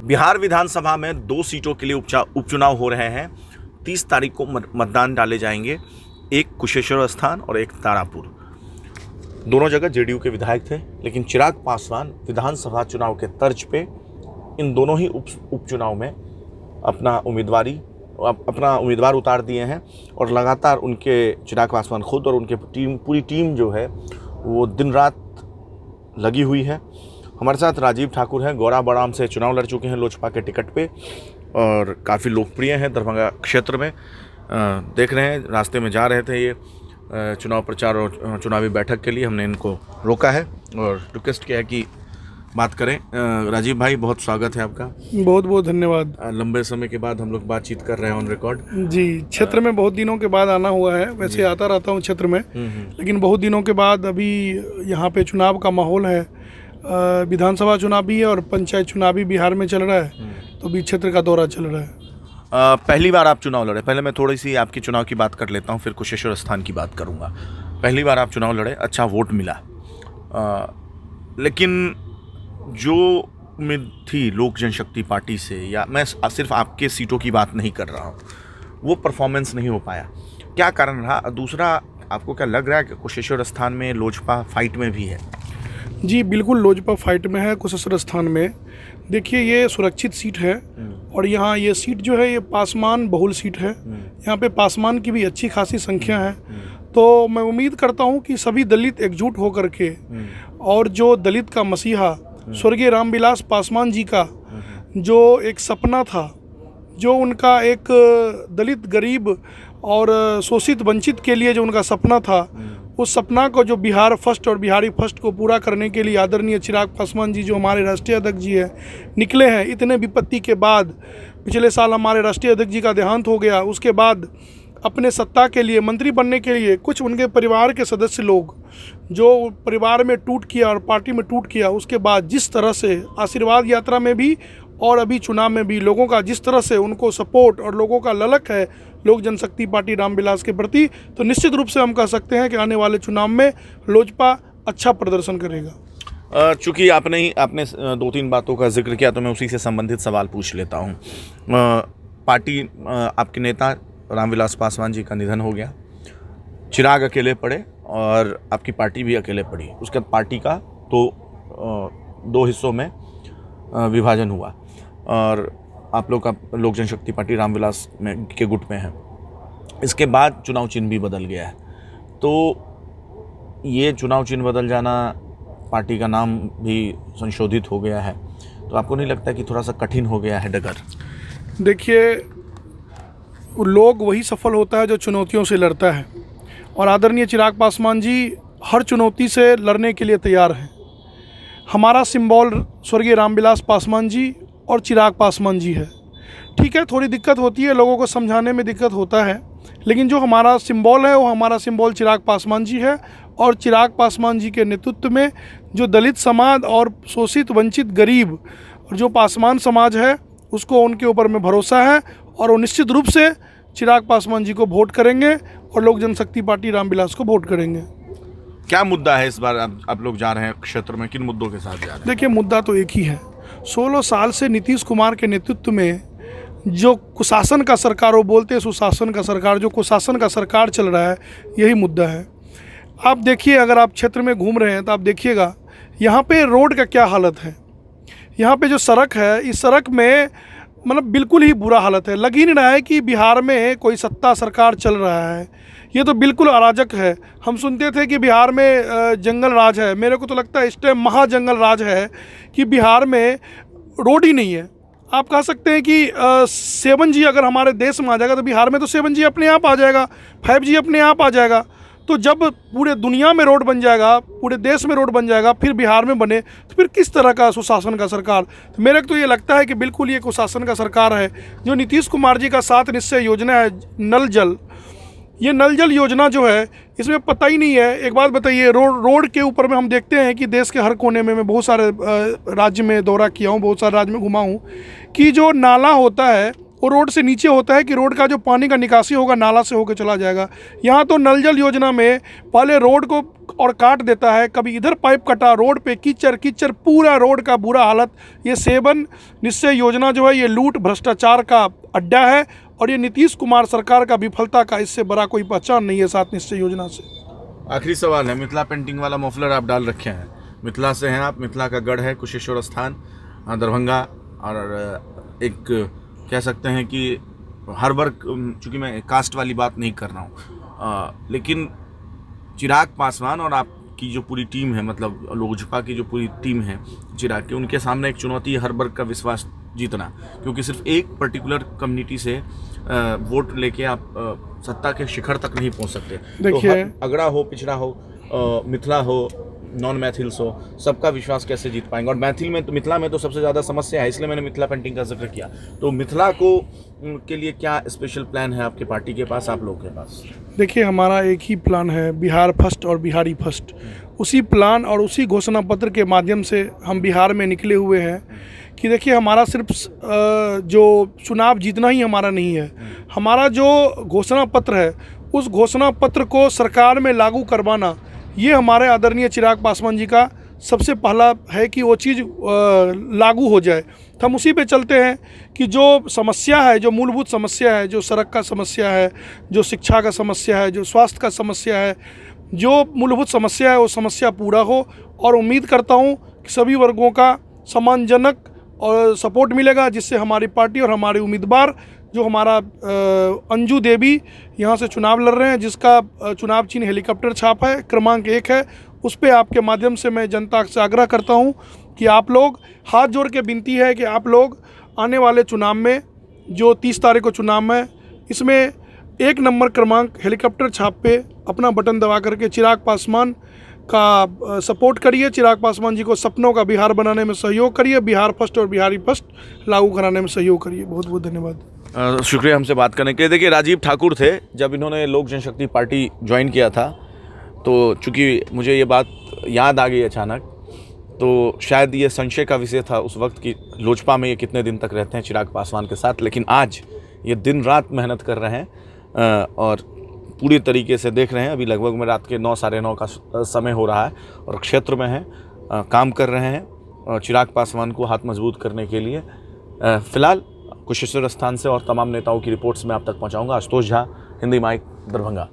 बिहार विधानसभा में 2 सीटों के लिए उपचुनाव हो रहे हैं। 30 तारीख को मतदान डाले जाएंगे। एक कुशेश्वर स्थान और एक तारापुर। दोनों जगह जेडीयू के विधायक थे, लेकिन चिराग पासवान विधानसभा चुनाव के तर्ज पे इन दोनों ही उपचुनाव में अपना उम्मीदवार उतार दिए हैं और लगातार उनके चिराग पासवान खुद और उनके पूरी टीम जो है वो दिन रात लगी हुई है। हमारे साथ राजीव ठाकुर हैं, गौरा बड़ाम से चुनाव लड़ चुके हैं लोजपा के टिकट पे और काफ़ी लोकप्रिय हैं दरभंगा क्षेत्र में। देख रहे हैं, रास्ते में जा रहे थे ये चुनाव प्रचार और चुनावी बैठक के लिए। हमने इनको रोका है और रिक्वेस्ट किया है कि बात करें। राजीव भाई, बहुत स्वागत है आपका। बहुत बहुत धन्यवाद। लंबे समय के बाद हम लोग बातचीत कर रहे हैं ऑन रिकॉर्ड। जी, क्षेत्र में बहुत दिनों के बाद आना हुआ है। वैसे आता रहता हूँ क्षेत्र में, लेकिन बहुत दिनों के बाद अभी यहाँ पे चुनाव का माहौल है। विधानसभा चुनाव भी है और पंचायत चुनाव भी बिहार में चल रहा है, तो अभी क्षेत्र का दौरा चल रहा है। पहली बार आप चुनाव लड़े। पहले मैं थोड़ी सी आपकी चुनाव की बात कर लेता हूँ, फिर कुशेश्वर स्थान की बात करूँगा। पहली बार आप चुनाव लड़े, अच्छा वोट मिला, लेकिन जो उम्मीद थी लोक जनशक्ति पार्टी से, या मैं सिर्फ आपके सीटों की बात नहीं कर रहा हूँ, वो परफॉर्मेंस नहीं हो पाया। क्या कारण रहा? दूसरा, आपको क्या लग रहा है कि कुशेश्वर स्थान में लोजपा फाइट में भी है? जी बिल्कुल, लोजपा फाइट में है कुशेश्वर स्थान में। देखिए, ये सुरक्षित सीट है और यहाँ ये सीट जो है ये पासवान बहुल सीट है। यहाँ पे पासवान की भी अच्छी खासी संख्या है, तो मैं उम्मीद करता हूँ कि सभी दलित एकजुट होकर के, और जो दलित का मसीहा स्वर्गीय रामविलास पासवान जी का जो एक सपना था, जो उनका एक दलित गरीब और शोषित वंचित के लिए जो उनका सपना था, उस सपना को जो बिहार फर्स्ट और बिहारी फर्स्ट को पूरा करने के लिए आदरणीय चिराग पासवान जी, जो हमारे राष्ट्रीय अध्यक्ष जी हैं, निकले हैं। इतने विपत्ति के बाद, पिछले साल हमारे राष्ट्रीय अध्यक्ष जी का देहांत हो गया, उसके बाद अपने सत्ता के लिए, मंत्री बनने के लिए कुछ उनके परिवार के सदस्य लोग जो परिवार में टूट किया और पार्टी में टूट किया, उसके बाद जिस तरह से आशीर्वाद यात्रा में भी और अभी चुनाव में भी लोगों का जिस तरह से उनको सपोर्ट और लोगों का ललक है लोक जनशक्ति पार्टी रामविलास के प्रति, तो निश्चित रूप से हम कह सकते हैं कि आने वाले चुनाव में लोजपा अच्छा प्रदर्शन करेगा। चूँकि आपने 2-3 बातों का जिक्र किया, तो मैं उसी से संबंधित सवाल पूछ लेता हूँ। पार्टी, आपके नेता रामविलास पासवान जी का निधन हो गया, चिराग अकेले पड़े और आपकी पार्टी भी अकेले पड़ी। उसके बाद पार्टी का तो 2 हिस्सों में विभाजन हुआ और आप लोग का लोक जनशक्ति पार्टी रामविलास में के गुट में है। इसके बाद चुनाव चिन्ह भी बदल गया है, तो ये चुनाव चिन्ह बदल जाना, पार्टी का नाम भी संशोधित हो गया है, तो आपको नहीं लगता कि थोड़ा सा कठिन हो गया है डगर? देखिए, लोग वही सफल होता है जो चुनौतियों से लड़ता है, और आदरणीय चिराग पासवान जी हर चुनौती से लड़ने के लिए तैयार हैं। हमारा सिंबल स्वर्गीय रामविलास पासवान जी और चिराग पासवान जी है। ठीक है, थोड़ी दिक्कत होती है, लोगों को समझाने में दिक्कत होता है, लेकिन जो हमारा सिंबल है वो हमारा सिंबल चिराग पासवान जी है। और चिराग पासवान जी के नेतृत्व में जो दलित समाज और शोषित वंचित गरीब और जो पासवान समाज है, उसको उनके ऊपर में भरोसा है और वो निश्चित रूप से चिराग पासवान जी को वोट करेंगे और लोक जनशक्ति पार्टी रामविलास को वोट करेंगे। क्या मुद्दा है इस बार आप लोग जा रहे हैं क्षेत्र में? किन मुद्दों के साथ जा रहे हैं? देखिए, मुद्दा तो एक ही है। 16 साल से नीतीश कुमार के नेतृत्व में जो कुशासन का सरकार, वो बोलते हैं सुशासन का सरकार, जो कुशासन का सरकार चल रहा है, यही मुद्दा है। आप देखिए, अगर आप क्षेत्र में घूम रहे हैं तो आप देखिएगा यहाँ पे रोड का क्या हालत है। यहाँ पे जो सड़क है, इस सड़क में मतलब बिल्कुल ही बुरा हालत है। लग ही नहीं रहा है कि बिहार में कोई सत्ता सरकार चल रहा है। ये तो बिल्कुल अराजक है। हम सुनते थे कि बिहार में जंगल राज है, मेरे को तो लगता है इस टाइम महाजंगल राज है कि बिहार में रोड ही नहीं है। आप कह सकते हैं कि 7G अगर हमारे देश में आ जाएगा तो बिहार में तो 7G अपने आप आ जाएगा, 5G अपने आप आ जाएगा। तो जब पूरे दुनिया में रोड बन जाएगा, पूरे देश में रोड बन जाएगा, फिर बिहार में बने, तो फिर किस तरह का सुशासन का सरकार? तो मेरे को तो ये लगता है कि बिल्कुल ये कुशासन का सरकार है। जो नीतीश कुमार जी का 7 निश्चय योजना है, नल जल, ये नल जल योजना जो है, इसमें पता ही नहीं है। एक बात बताइए, रोड के ऊपर में हम देखते हैं कि देश के हर कोने में, मैं बहुत सारे राज्य में दौरा किया हूँ, बहुत सारे राज्य में घुमा हूँ, कि जो नाला होता है वो रोड से नीचे होता है कि रोड का जो पानी का निकासी होगा नाला से होकर चला जाएगा। यहाँ तो नल जल योजना में पहले रोड को और काट देता है, कभी इधर पाइप कटा, रोड पे कीचड़ कीचड़, पूरा रोड का बुरा हालत। ये 7 निश्चय योजना जो है ये लूट भ्रष्टाचार का अड्डा है और ये नीतीश कुमार सरकार का विफलता का इससे बड़ा कोई पहचान नहीं है 7 निश्चय योजना से। आखिरी सवाल है, मिथिला पेंटिंग वाला मफलर आप डाल रखे हैं, मिथिला से हैं आप, मिथिला का गढ़ है कुशेश्वर स्थान दरभंगा, और एक कह सकते हैं कि हर वर्ग, चूँकि मैं कास्ट वाली बात नहीं कर रहा हूँ, लेकिन चिराग पासवान और आपकी जो पूरी टीम है, मतलब लोजपा की जो पूरी टीम है चिराग की, उनके सामने एक चुनौती है हर वर्ग का विश्वास जीतना, क्योंकि सिर्फ एक पर्टिकुलर कम्युनिटी से वोट लेके आप सत्ता के शिखर तक नहीं पहुंच सकते। देखिए, तो अगड़ा हो, पिछड़ा हो, मिथिला हो, नॉन मैथिल्स हो, सबका विश्वास कैसे जीत पाएंगे? और मिथिला में तो सबसे ज़्यादा समस्या है, इसलिए मैंने मिथिला पेंटिंग का जिक्र किया। तो मिथिला को के लिए क्या स्पेशल प्लान है आपकी पार्टी के पास, आप लोगों के पास? देखिए, हमारा एक ही प्लान है, बिहार फर्स्ट और बिहारी फर्स्ट। उसी प्लान और उसी घोषणा पत्र के माध्यम से हम बिहार में निकले हुए हैं कि देखिए, हमारा सिर्फ जो चुनाव जीतना ही हमारा नहीं है, हमारा जो घोषणा पत्र है उस घोषणा पत्र को सरकार में लागू करवाना, ये हमारे आदरणीय चिराग पासवान जी का सबसे पहला है कि वो चीज़ लागू हो जाए। तो हम उसी पे चलते हैं कि जो समस्या है, जो मूलभूत समस्या है, जो सड़क का समस्या है, जो शिक्षा का समस्या है, जो स्वास्थ्य का समस्या है, जो मूलभूत समस्या है वो समस्या पूरा हो। और उम्मीद करता हूँ कि सभी वर्गों का सम्मानजनक और सपोर्ट मिलेगा, जिससे हमारी पार्टी और हमारे उम्मीदवार जो हमारा अंजू देवी यहाँ से चुनाव लड़ रहे हैं, जिसका चुनाव चिन्ह हेलीकॉप्टर छाप है, क्रमांक 1 है, उस पे आपके माध्यम से मैं जनता से आग्रह करता हूँ कि आप लोग, हाथ जोड़ के विनती है कि आप लोग आने वाले चुनाव में, जो 30 तारीख को चुनाव है, इसमें 1 नंबर क्रमांक हेलीकॉप्टर छाप पे अपना बटन दबा करके चिराग पासवान का सपोर्ट करिए। चिराग पासवान जी को सपनों का बिहार बनाने में सहयोग करिए, बिहार फर्स्ट और बिहारी फर्स्ट लागू कराने में सहयोग करिए। बहुत बहुत धन्यवाद। शुक्रिया हमसे बात करने के लिए। देखिए, राजीव ठाकुर थे, जब इन्होंने लोक जनशक्ति पार्टी ज्वाइन किया था, तो चूँकि मुझे ये बात याद आ गई अचानक, तो शायद ये संशय का विषय था उस वक्त कि लोजपा में ये कितने दिन तक रहते हैं चिराग पासवान के साथ। लेकिन आज ये दिन रात मेहनत कर रहे हैं और पूरी तरीके से देख रहे हैं। अभी लगभग में रात के 9 साढ़े 9 का समय हो रहा है और क्षेत्र में हैं, काम कर रहे हैं चिराग पासवान को हाथ मजबूत करने के लिए। फिलहाल कुशेश्वर स्थान से और तमाम नेताओं की रिपोर्ट्स मैं आप तक पहुंचाऊंगा। आशुतोष झा, हिंदी माइक, दरभंगा।